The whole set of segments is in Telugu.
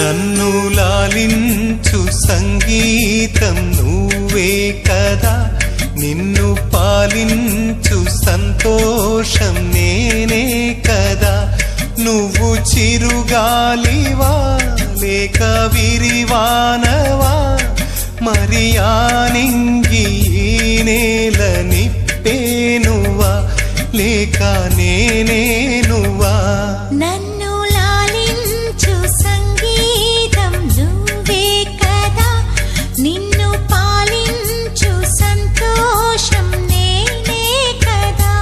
నన్ను లాలించు సంగీతం నువ్వే కదా, నిన్ను పాలించు సంతోషం నేనే కదా. నువ్వు చిరుగాలివా లేక విరివానవా, మరి ఆ నింగి నేల నిప్పేనువా లేక నేనే నువ్వా. నన్ను లాలించు సంగీతం నువ్వే కదా, నిన్ను పాలించు సంతోషం నేనే కదా.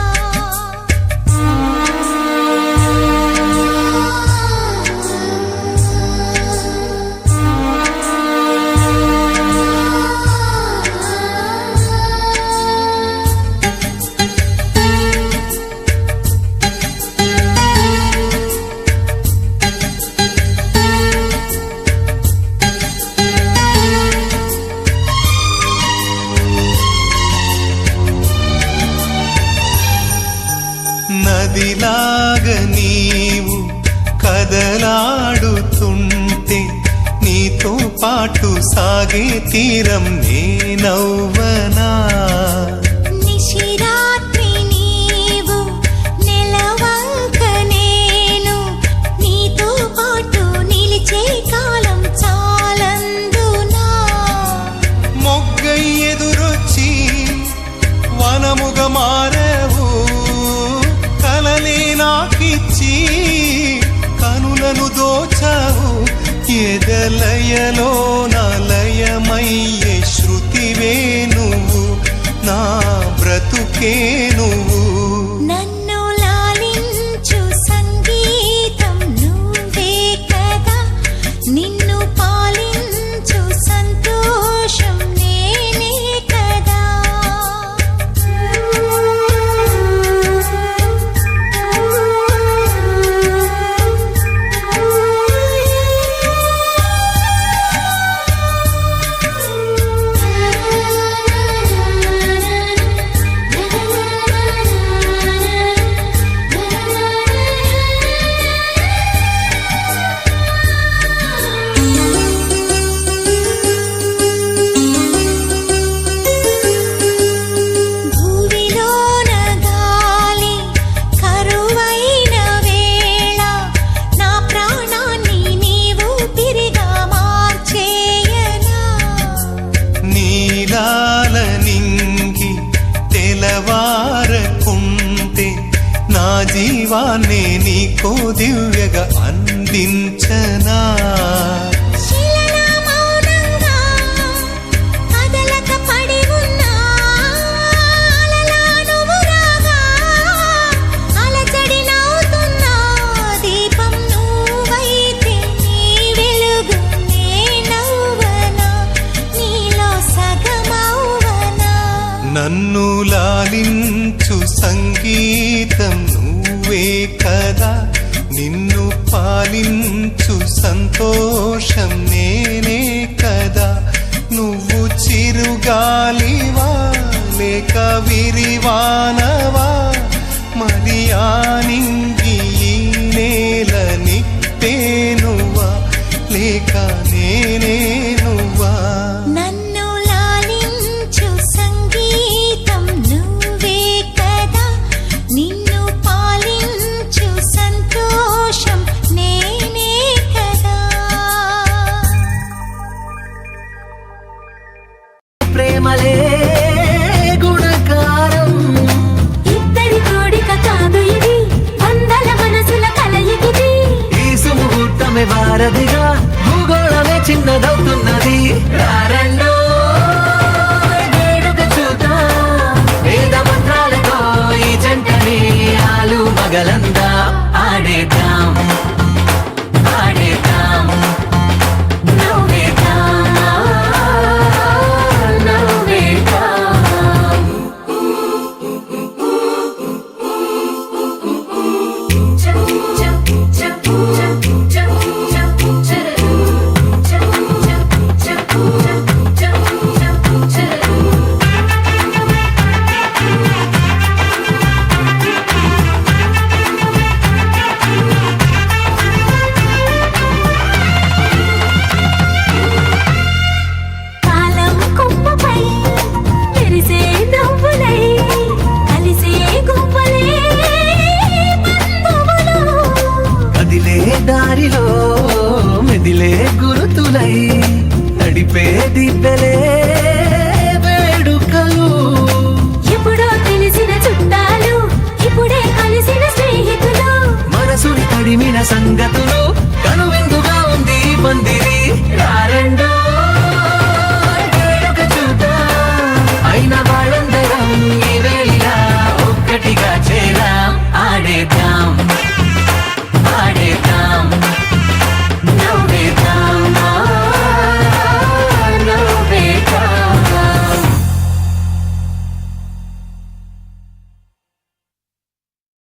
నదిలాగ నీవు కదలాడుతుంటే, నీతో పాటు సాగే తీరం నేనవ్వనా. నిశిరాత్రి నీవు నెలవంక నేను, నీతో పాటు నిలిచే కాలం చాలందునా. మొగ్గై ఎదురొచ్చి వనముగా మారవు, కలలే నాకిచ్చి కనులను దోచావు. ఎదలయలో నలయమయ్యే శృతివే నువ్వు, నా బ్రతుకే నువ్వు. నన్ను లాలించు సంగీతం నువ్వే కదా, నిన్ను పాలించు సంతోషం నేనే కదా. భూమిలోన గాలి కరువైన వేళ, నా ప్రాణాన్ని నీవు తిరిగా మార్చేయనా. నీలాల నింగి తెలవారకుంటే, నా జీవాన్నే నీకో దివ్యగా అందించనా. శిలలా మౌనంగా కదలక పడి ఉన్నా, అలలా నువ్వు రాగా అలజడి నవ్వుతున్నా. దీపం నువ్వైతే నీ వెలుగు నేనవ్వనా, నీలో సగమవ్వనా. నన్ను లాలించు సంగీతం నువ్వే కదా, నిన్ను పాలించు సంతోషం నేనే కదా. నువ్వు చిరుగాలివా లేక విరివానవా, మరి ఆ నింగి నేల నిప్పేనువా లేక నేనే నువ్వా. నన్ను లాలించు సంగీతం నువ్వే కదా, నిన్ను పాలించు సంతోషం నేనే కదా. ప్రేమలే గుణకారం, ఇద్దరి కోడిక కాదు ఇది, వందల మనసుల కలయికిది. ఈ సుముహూర్తమే వారధిగా, భూగోళమే చిన్నదవుతుంది.